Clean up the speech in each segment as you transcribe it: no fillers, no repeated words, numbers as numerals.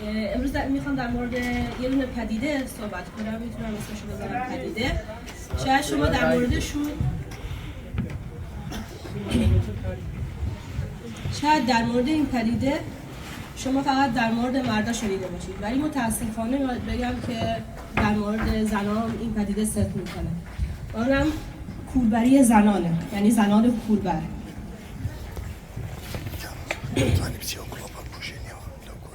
امروز میخوام در مورد یه دونه پدیده صحبت کنم. میتونم اسمشو بذارم پدیده. شاید شما در موردشون شاید در مورد این پدیده شما فقط در مورد مردا شنیده باشید، ولی متاسفانه باید بگم که در مورد زنان این پدیده صدق میکنه. آنم کولبری زنانه، یعنی زنان کولبر.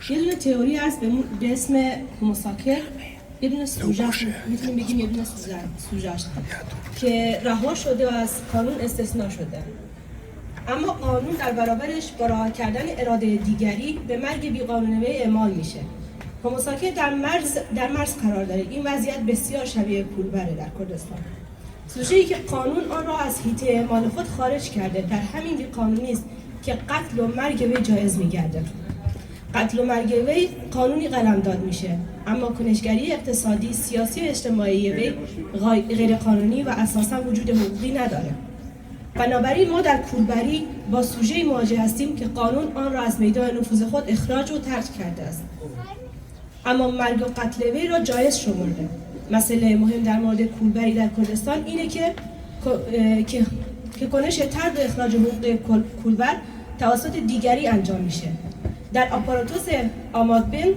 یه دونه تئوری هست به اسم هوموساکر، یه دونه سوژه، میتونیم بگیم یه دونه سوژه‌اش که رها شده و از قانون استثناء شده. اما قانون در برابرش با رها کردن اراده دیگری به مرگ بی‌قانونی اعمال میشه. هوموساکر در مرز قرار داره. این وضعیت بسیار شبیه کولبره در کردستان. سوژه‌ای که قانون آن را از حیطه اعمال خود خارج کرده، در همین بی‌قانونی است که قتل و مرگ وی جایز می‌گردد. قتل و مرگ وی قانونی قلمداد میشه، اما کنشگری اقتصادی، سیاسی و اجتماعی وی غیر قانونی و اساسا وجود حقوقی نداره. بنابراین ما در کولبری با سوژه‌ای مواجه هستیم که قانون آن را از میدان نفوذ خود اخراج و ترک کرده است، اما مرگ و قتل وی را جایز شمرده. مسئله مهم در مورد کولبری در کردستان اینه که کنش طرد و اخراج حقوق کولبر توسط دیگری انجام میشه. در آپاراتوس آمادبین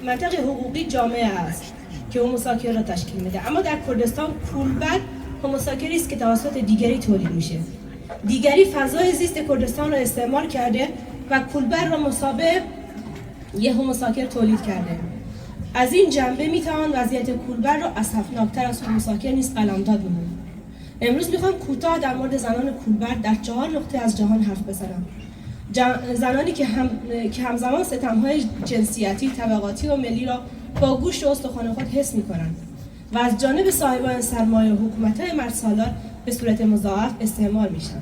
منطق حقوقی جامعه است که هوموساکر را تشکیل میده، اما در کردستان کولبر هوموساکری است که توسط دیگری تولید میشه. دیگری فضای زیست کردستان را استعمار کرده و کولبر را مشابه یه هوموساکر تولید کرده. از این جنبه میتوان وضعیت کولبر را اسفناکتر از هوموساکر نیز قلمداد بمونه. امروز میخوام کوتاه در مورد زنان کولبر در 4 نقطه از جهان حرف بزنم. زنانی که همزمان ستم‌های جنسیتی، طبقاتی و ملی را با گوشت و استخوان خود حس می‌کنند و از جانب صاحبان سرمایه و حکومت‌های مردسالار به صورت مضاعف استعمار میشن.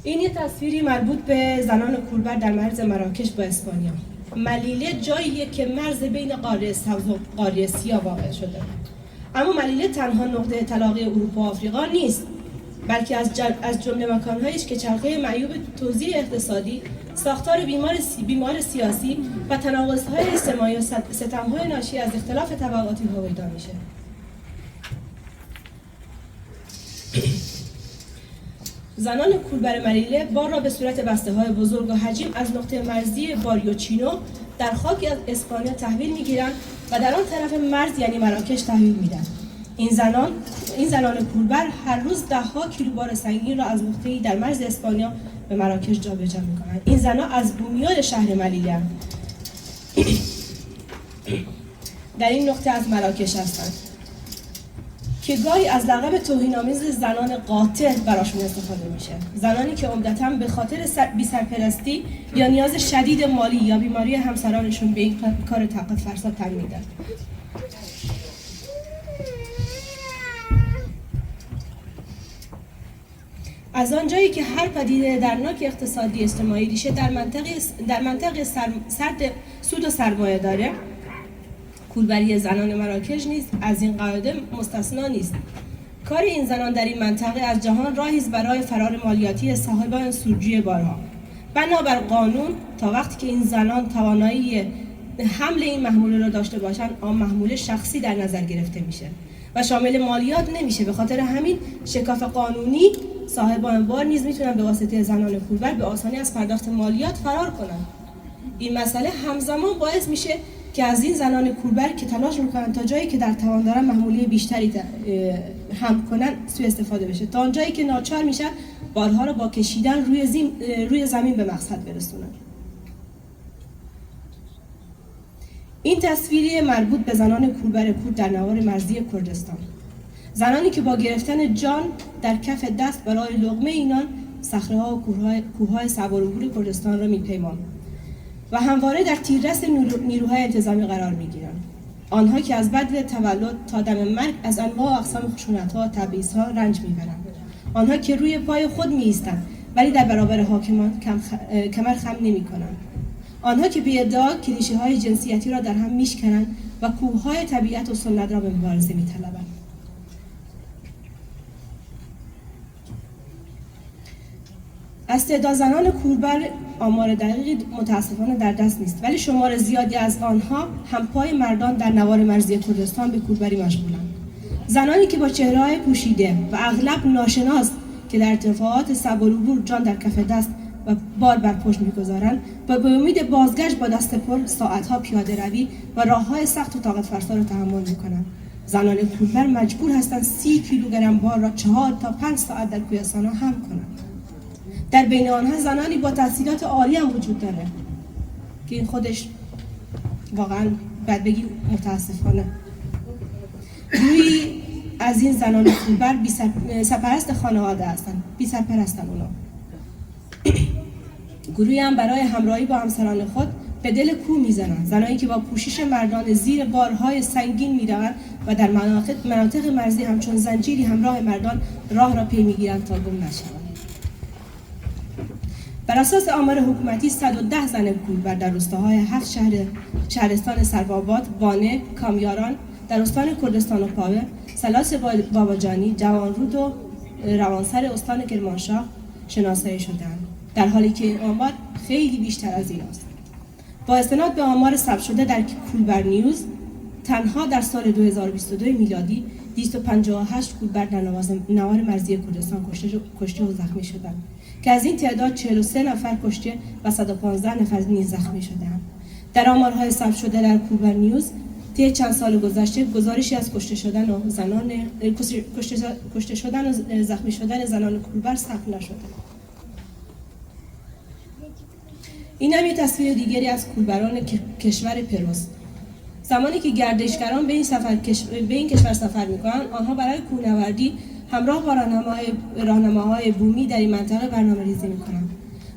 این یه تصویری مربوط به زنان کولبر در مرز مراکش با اسپانیا. ملیله جاییه که مرز بین قاره سبز و قاره سیاه واقع شده. اما ملیله تنها نقطه تلاقی اروپا و آفریقا نیست، بلکه از جمله مکان‌هایی است که چرخه معیوب توزیع اقتصادی، ساختار بیمار سیاسی و تناقض‌های اجتماعی و ستم‌های ناشی از اختلاف طبقاتی هویدا میشه. زنان کولبر ملیله بار را به صورت بسته‌های بزرگ و حجیم از نقطه مرزی باریوچینو در خاک اسپانیا تحویل می‌گیرند و در آن طرف مرز یعنی مراکش تحویل میدن. این زنان کولبر هر روز 10 کیلو بار سنگین را از نقطه‌ای در مرز اسپانیا به مراکش جابجا می‌کنند. این زنان از بومیان شهر ملیله در این نقطه از مراکش هستند که گاهی از لقب توهین‌آمیز زنان قاتل براشون استفاده میشه. زنانی که عمدتاً به خاطر بی‌سرپرستی یا نیاز شدید مالی یا بیماری همسرانشون به این کار طاقت فرسا تن میدن. از آنجایی که هر پدیده درناک اقتصادی اجتماعی ریشه در منطقه سرد سود و سرمایه داره، کولبری زنان مراکش نیز از این قاعده مستثنا نیست. کار این زنان در این منطقه از جهان راهی است برای فرار مالیاتی صاحبان سودجوی بارها. بنابر قانون تا وقتی که این زنان توانایی حمل این محموله را داشته باشند، آن محموله شخصی در نظر گرفته میشه و شامل مالیات نمیشه. به خاطر همین شکاف قانونی صاحبان بار نیز میتونن به واسطه زنان کولبر به آسانی از پرداخت مالیات فرار کنن. این مسئله همزمان باعث میشه که از این زنان کولبر که تلاش میکنن تا جایی که در توان دارن محموله بیشتری حمل کنن سوء استفاده بشه، تا آنجایی که ناچار میشن بارها را با کشیدن روی زمین به مقصد برسونن. این تصویری مربوط به زنان کولبر کرد در نوار مرزی کردستان. زنانی که با گرفتن جان در کف دست برای لقمه اینان صخره‌ها و کوه‌های سوارگور کردستان را می‌پیمانند و همواره در تیررس نیروهای انتظامی قرار می‌گیرند. آنها که از بدو تولد تا دم مرگ از انواع و اقسام خشونت‌ها و تبعیض‌ها رنج می‌برند. آنها که روی پای خود می‌ایستند ولی در برابر حاکمان کمر خم نمی‌کنند. آنها که به ادعا کلیشه‌های جنسیتی را در هم میشکنند و کوه‌های طبیعت و سنت را به مبارزه می‌طلبند. از تعداد زنان کوربر آمار دقیقی متاسفانه در دست نیست، ولی شمار زیادی از آنها همپای مردان در نوار مرزی کردستان به کوربری مشغولند. زنانی که با چهره‌های پوشیده و اغلب ناشناس که در ارتفاعات صبر جان در کف دست و بار بر پشت می‌گذارند و به امید بازگشت با دست پر ساعت‌ها پیاده روی و راه‌های سخت و طاقت فرسا را تحمل می‌کنند. زنان کوربر مجبور هستند 30 کیلوگرم بار را 4 تا 5 ساعت در کوهستان‌ها حمل کنند. در بین آنها زنانی با تحصیلات عالی هم وجود داره که این خودش واقعا باید بگیم متاسفانه. گروهی از این زنان کوربر سرپرست خانواده هستند، بی سرپرستن اونا. گروهی هم برای همراهی با همسران خود به دل کوه میزنند، زنانی که با پوشش مردان زیر بارهای سنگین میروند و در مناطق مرزی همچون زنجیری همراه مردان راه را پی میگیرند تا گم نشوند. بر اساس آمار حکومتی 110 زن کوربر در روستاهای 7 شهرستان سروآباد، بانه، کامیاران، در استان کردستان و پاوه، سلاس باباجانی، جوانرود و روانسر استان کرمانشاه شناسایی شدند، در حالی که این آمار خیلی بیشتر از این است. با استناد به آمار ثبت شده در کوربر نیوز، تنها در سال 2022 میلادی 258 کوربر در نوار مرزی کردستان کشته و زخمی شدند که از این تعداد 43 نفر کشته و 115 نفر نیز زخمی شدند. در آمارهای ثبت شده در کوربر نیوز طی چند سال گذشته گزارشی از کشته شدن و زخمی شدن زنان کوربر ثبت نشده. این هم یک تصویر دیگری از کوربران کشور پروست. زمانی که گردشگران به این کشور سفر می‌کنند، آنها برای کوهنوردی همراه با راهنماهای بومی در این منطقه برنامه‌ریزی می‌کنند.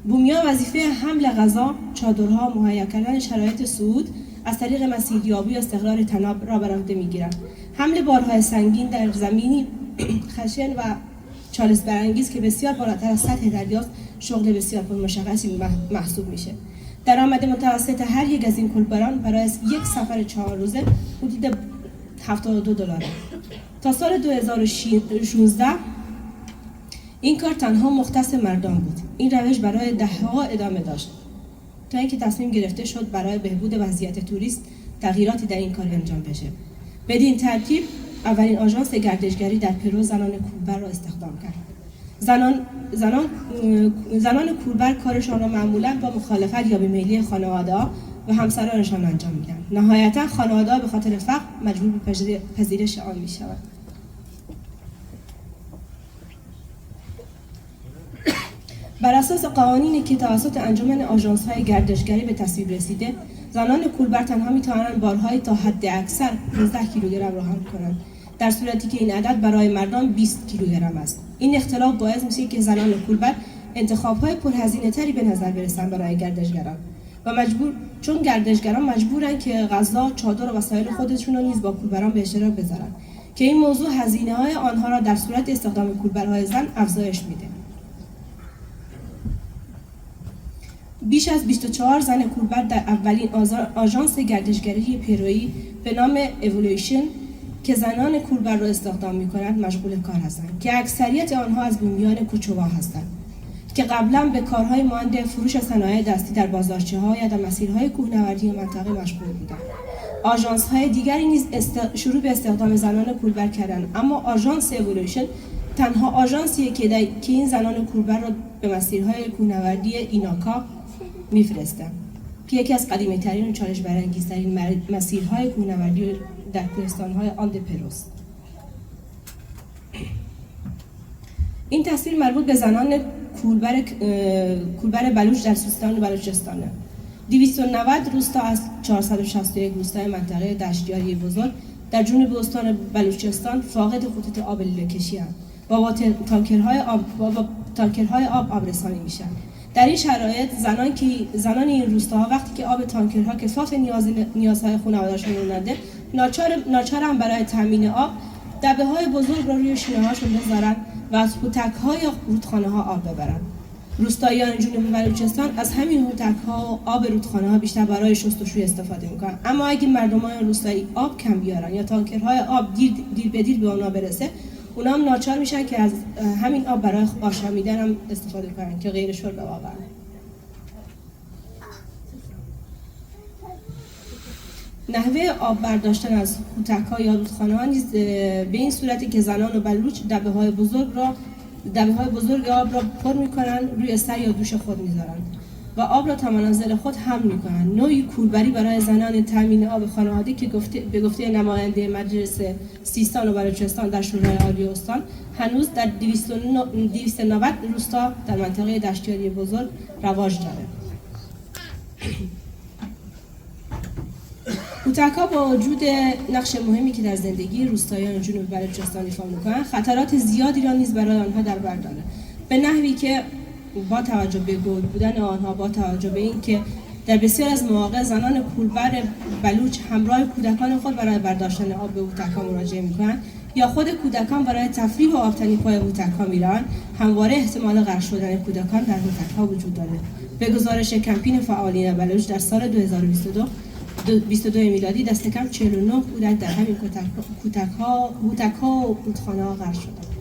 بومی‌ها وظیفه حمل غذا، چادرها، مهیا کردن شرایط صعود از طریق مسیریابی و استقرار طناب را بر عهده می‌گیرند. حمل بارهای سنگین در زمینی خشن و چالش برانگیز که بسیار بالاتر از سطح دریاست، شغل بسیار پرمشقتی محسوب میشه. درآمد متوسط هر یک از این کوربران برای یک سفر 4 روزه حدود $72. تا سال 2016 این کار تنها مختص مردان بود. این روش برای دهه‌ها ادامه داشت تا اینکه تصمیم گرفته شد برای بهبود وضعیت توریست تغییراتی در این کار انجام بشه. بدین ترتیب اولین آژانس گردشگری در پرو زنان کوربر را استخدام کرد. زنان کوربر کارشان را معمولاً با مخالفت یا بیمیلی خانواده‌ها و همسرانشان انجام میدن. نهایتاً خانواده‌ها به خاطر فقر مجبور به پذیرش آن میشوند. بر اساس قوانینی که توسط انجمن آژانس‌های گردشگری به تصویب رسیده، زنان کوربر تنها می‌توانند بارهای تا حد اکثر 15 کیلوگرم را حمل کنند، در صورتی که این عدد برای مردان 20 کیلوگرم است. این اختلاف باعث میشه که زنان کوربر انتخاب‌های پرهزینه‌تری به نظر برسند برای گردشگران چون گردشگران مجبورند که غذا، چادر و وسایل خودشون را نیز با کوربران به اشتراک بذارند که این موضوع هزینه‌های آنها را در صورت استخدام کوربرهای زن افزایش میده. بیش از 24 زن کوربر در اولین آژانس گردشگری پرویی به نام اِوولوشن که زنان کوربر را استخدام می‌کنند مشغول کار هستند که اکثریت آنها از بومیان کوچ‌ووا هستند که قبلا به کارهای مانند فروش صنایع دستی در بازارچه‌ها یا در مسیرهای کوهنوردی منطقه مشغول بودند. آژانس‌های دیگری نیز شروع به استخدام زنان کوربر کردند، اما آژانس اِوولوشن تنها آژانسیه که این زنان کوربر را به مسیرهای کوهنوردی ایناکا می‌فرستند که یکی از قدیمی‌ترین و چالش برانگیزترین مسیرهای کوهنوردی در کوهستان‌های آند پروست. این تصویر مربوط به زنان کوربر بلوچ در سیستان و بلوچستانه. 290 روستا از 461 روستای منطقه دشتیاری بزرگ در جنوب استان بلوچستان فاقد خطوط آب لوله‌کشی هستند و با تانکرهای آب آبرسانی میشن. در این شرایط زنان این روستاها وقتی که آب تانکرها کفاف نیازهای خانواده‌شون رو نده، ناچارن برای تامین آب دبه‌های بزرگ را روی شینه‌هاشون بذارن و از هوتک‌ها یا رودخانه‌ها آب ببرن. روستاییان جنوب بلوچستان از همین هوتک‌ها و آب رودخانه‌ها بیشتر برای شستشوی استفاده می‌کنن. اما اگه مردمان روستایی آب کم بیارن یا تانکرهای آب دیر به دیر به اونا برسه، اونا هم ناچار میشن که از همین آب برای آشامیدن هم استفاده کنن که غیر شرب واقعا. نحوه آب برداشتن از هوتک‌ها یا رودخانه‌ها نیز به این صورتی که زنان و بلوچ دبه‌های بزرگ آب را پر می‌کنند، روی سر یا دوش خود می‌ذارند و آب را تا منازل خود حمل می‌کنند. نوعی کولبری برای زنان تامین آب خانوادگی که به گفته نماینده مجلس سیستان و بلوچستان در شورای عالی استان هنوز در 290 روستا در منطقه دشتیاری بزرگ رواج دارد. هوتک‌ها با وجود نقش مهمی که در زندگی روستاییان جنوب بلوچستان ایفا می‌کنند، خطرات زیادی را نیز برای آنها در بر دارد، به نحوی که با توجه به گود بودن آنها، با توجه به اینکه در بسیار از مواقع زنان کولبر بلوچ همراه کودکان خود برای برداشتن آب به هوتک‌ها مراجعه می‌کنند یا خود کودکان برای تفریح و آبتنی پای هوتک‌ها می‌روند، همواره احتمال غرق شدن کودکان در هوتک‌ها وجود دارد. به گزارش کمپین فعالین بلوچ در سال 2022 میلادی دست کم 49 کودک در همین هوتک‌ها و رودخانه‌ها غرق شدند.